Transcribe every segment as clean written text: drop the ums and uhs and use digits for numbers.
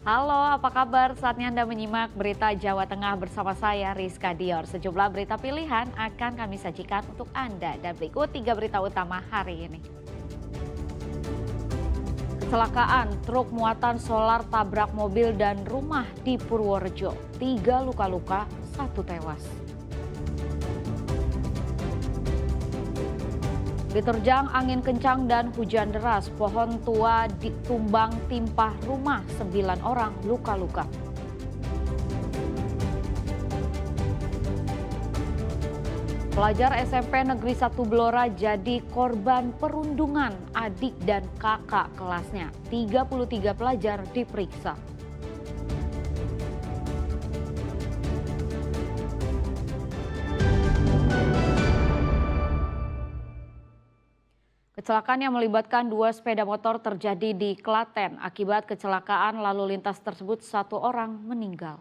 Halo, apa kabar? Saatnya Anda menyimak berita Jawa Tengah bersama saya, Rizka Dior. Sejumlah berita pilihan akan kami sajikan untuk Anda. Dan berikut 3 berita utama hari ini. Kecelakaan, truk muatan solar tabrak mobil dan rumah di Purworejo. 3 luka-luka, 1 tewas. Diterjang angin kencang dan hujan deras, pohon tua ditumbang timpah rumah, 9 orang luka-luka. Pelajar SMP Negeri 1 Blora jadi korban perundungan adik dan kakak kelasnya. 33 pelajar diperiksa. Kecelakaan yang melibatkan 2 sepeda motor terjadi di Klaten. Akibat kecelakaan lalu lintas tersebut 1 orang meninggal.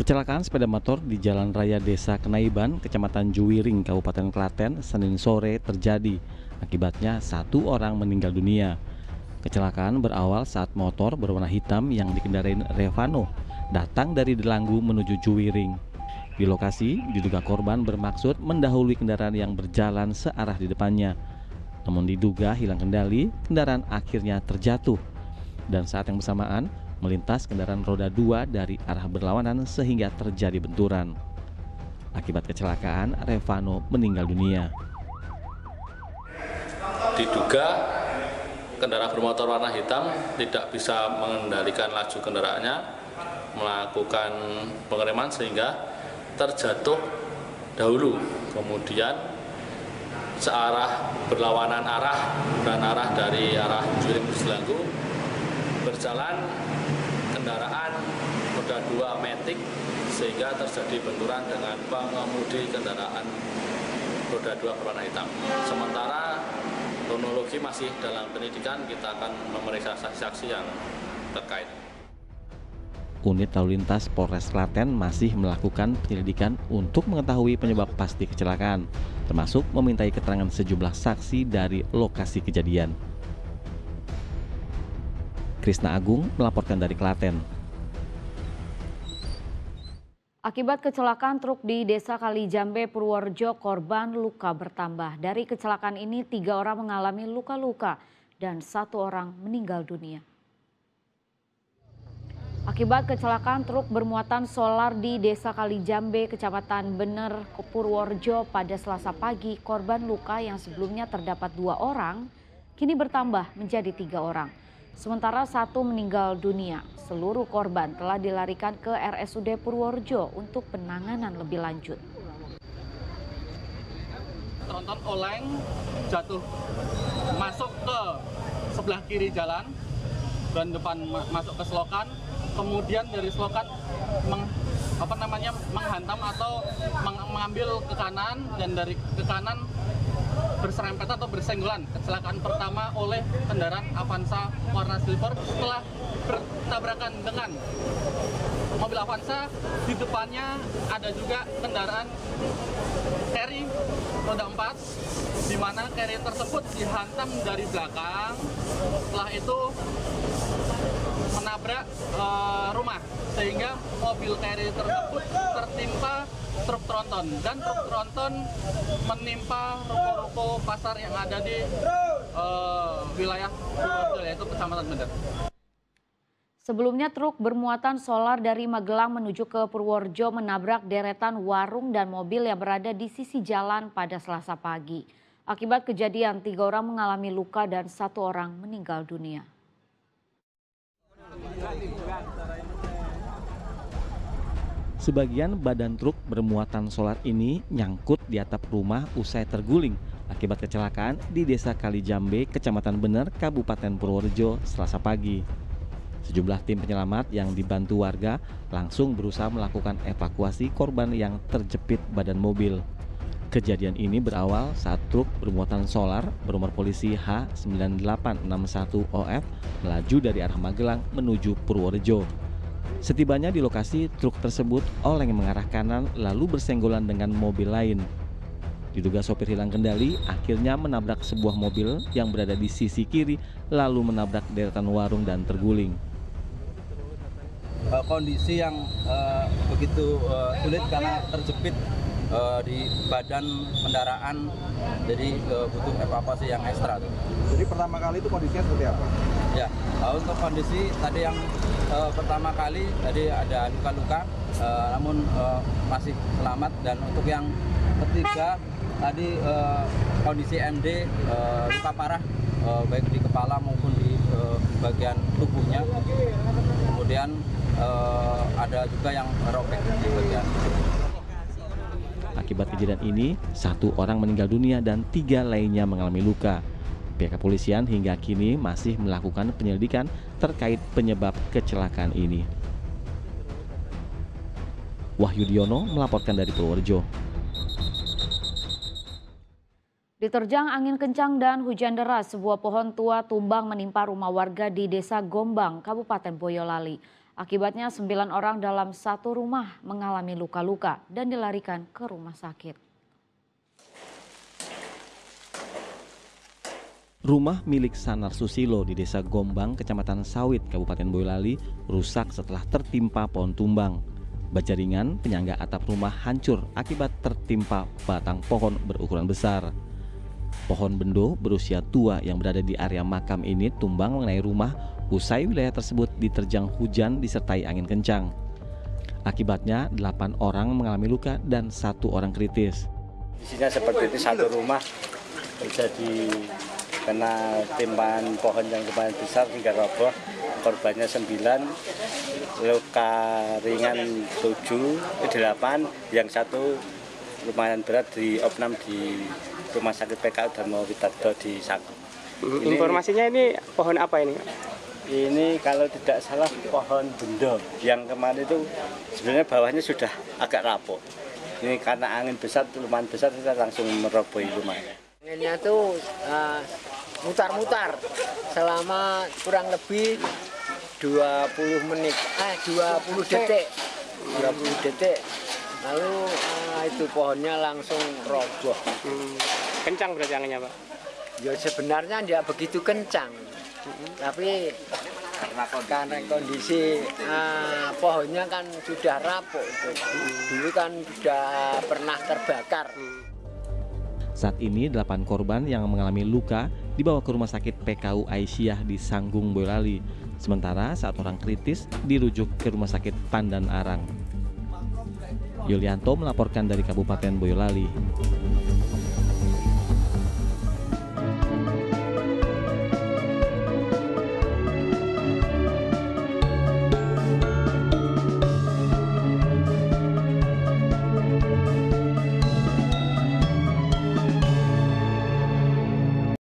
Kecelakaan sepeda motor di Jalan Raya Desa Kenaiban, Kecamatan Juwiring, Kabupaten Klaten, Senin sore terjadi. Akibatnya 1 orang meninggal dunia. Kecelakaan berawal saat motor berwarna hitam yang dikendarai Revano datang dari Delanggu menuju Juwiring. Di lokasi, diduga korban bermaksud mendahului kendaraan yang berjalan searah di depannya. Namun diduga hilang kendali, kendaraan akhirnya terjatuh. Dan saat yang bersamaan, melintas kendaraan roda 2 dari arah berlawanan sehingga terjadi benturan. Akibat kecelakaan, Revano meninggal dunia. Diduga kendaraan bermotor warna hitam tidak bisa mengendalikan laju kendaraannya, melakukan pengereman sehingga terjatuh dahulu, kemudian searah berlawanan arah dan arah dari arah Juwiring menuju Delanggu berjalan kendaraan roda 2 Matic sehingga terjadi benturan dengan pengemudi kendaraan roda 2 berwarna hitam. Sementara kronologi masih dalam penyidikan, kita akan memeriksa saksi-saksi yang terkait. Unit lalu lintas Polres Klaten masih melakukan penyelidikan untuk mengetahui penyebab pasti kecelakaan, termasuk memintai keterangan sejumlah saksi dari lokasi kejadian. Krisna Agung melaporkan dari Klaten. Akibat kecelakaan truk di Desa Kalijambe, Purworejo, korban luka bertambah. Dari kecelakaan ini 3 orang mengalami luka-luka dan 1 orang meninggal dunia. Akibat kecelakaan truk bermuatan solar di Desa Kalijambe, Kecamatan Bener, Purworejo pada Selasa pagi, korban luka yang sebelumnya terdapat 2 orang, kini bertambah menjadi 3 orang. Sementara 1 meninggal dunia. Seluruh korban telah dilarikan ke RSUD Purworejo untuk penanganan lebih lanjut. Tronton oleng jatuh masuk ke sebelah kiri jalan dan depan masuk ke selokan. Kemudian dari selokan menghantam atau mengambil ke kanan, dan dari ke kanan berserempet atau bersenggolan. Kecelakaan pertama oleh kendaraan Avanza warna silver setelah bertabrakan dengan mobil Avanza. Di depannya ada juga kendaraan carry roda 4, di mana carry tersebut dihantam dari belakang. Setelah itu menabrak rumah, sehingga mobil carry tersebut tertimpa truk tronton, dan truk tronton menimpa ruko-ruko pasar yang ada di wilayah Purworejo, yaitu Kecamatan Bener. Sebelumnya truk bermuatan solar dari Magelang menuju ke Purworejo menabrak deretan warung dan mobil yang berada di sisi jalan pada Selasa pagi. Akibat kejadian 3 orang mengalami luka dan 1 orang meninggal dunia. Sebagian badan truk bermuatan solar ini nyangkut di atap rumah usai terguling akibat kecelakaan di Desa Kalijambe, Kecamatan Bener, Kabupaten Purworejo, Selasa pagi. Sejumlah tim penyelamat yang dibantu warga langsung berusaha melakukan evakuasi korban yang terjepit badan mobil. Kejadian ini berawal saat truk bermuatan solar bernomor polisi H9861OF melaju dari arah Magelang menuju Purworejo. Setibanya di lokasi, truk tersebut oleng mengarah kanan lalu bersenggolan dengan mobil lain. Diduga sopir hilang kendali, akhirnya menabrak sebuah mobil yang berada di sisi kiri, lalu menabrak deretan warung dan terguling. Kondisi yang begitu sulit karena terjepit di badan kendaraan, jadi butuh evakuasi yang ekstra. Jadi pertama kali itu kondisinya seperti apa? Ya, untuk kondisi tadi yang pertama kali tadi ada luka-luka, namun masih selamat, dan untuk yang ketiga tadi kondisi MD luka parah baik di kepala maupun di bagian tubuhnya. Kemudian ada juga yang robek di bagian. Akibat kejadian ini, 1 orang meninggal dunia dan 3 lainnya mengalami luka. Pihak kepolisian hingga kini masih melakukan penyelidikan terkait penyebab kecelakaan ini. Wahyu Diono melaporkan dari Purworejo. Diterjang angin kencang dan hujan deras, sebuah pohon tua tumbang menimpa rumah warga di Desa Gombang, Kabupaten Boyolali. Akibatnya 9 orang dalam satu rumah mengalami luka-luka dan dilarikan ke rumah sakit. Rumah milik Sanar Susilo di Desa Gombang, Kecamatan Sawit, Kabupaten Boyolali rusak setelah tertimpa pohon tumbang. Baja ringan penyangga atap rumah hancur akibat tertimpa batang pohon berukuran besar. Pohon bendo berusia tua yang berada di area makam ini tumbang mengenai rumah usai wilayah tersebut diterjang hujan disertai angin kencang. Akibatnya 8 orang mengalami luka dan 1 orang kritis. Isinya seperti itu, satu rumah terjadi kena timpahan pohon yang lumayan besar hingga roboh. Korbannya 9, luka ringan 8, yang 1 lumayan berat di opnam di Rumah Sakit PKU Dharma Witarto di Saku. Informasinya ini pohon apa ini? Ini kalau tidak salah pohon bendo yang kemarin itu sebenarnya bawahnya sudah agak rapuh. Ini karena angin besar, lumayan besar, kita langsung merobohi rumahnya. Anginnya tuh mutar-mutar selama kurang lebih 20 menit, 20 detik. 20 detik. Lalu itu pohonnya langsung roboh. Kencang berarti anginnya, Pak? Ya sebenarnya tidak begitu kencang. Tapi karena kondisi pohonnya kan sudah rapuh, dulu kan sudah pernah terbakar. Saat ini 8 korban yang mengalami luka dibawa ke Rumah Sakit PKU Aisyah di Sanggung, Boyolali. Sementara 1 orang kritis dirujuk ke Rumah Sakit Pandan Arang. Yulianto melaporkan dari Kabupaten Boyolali.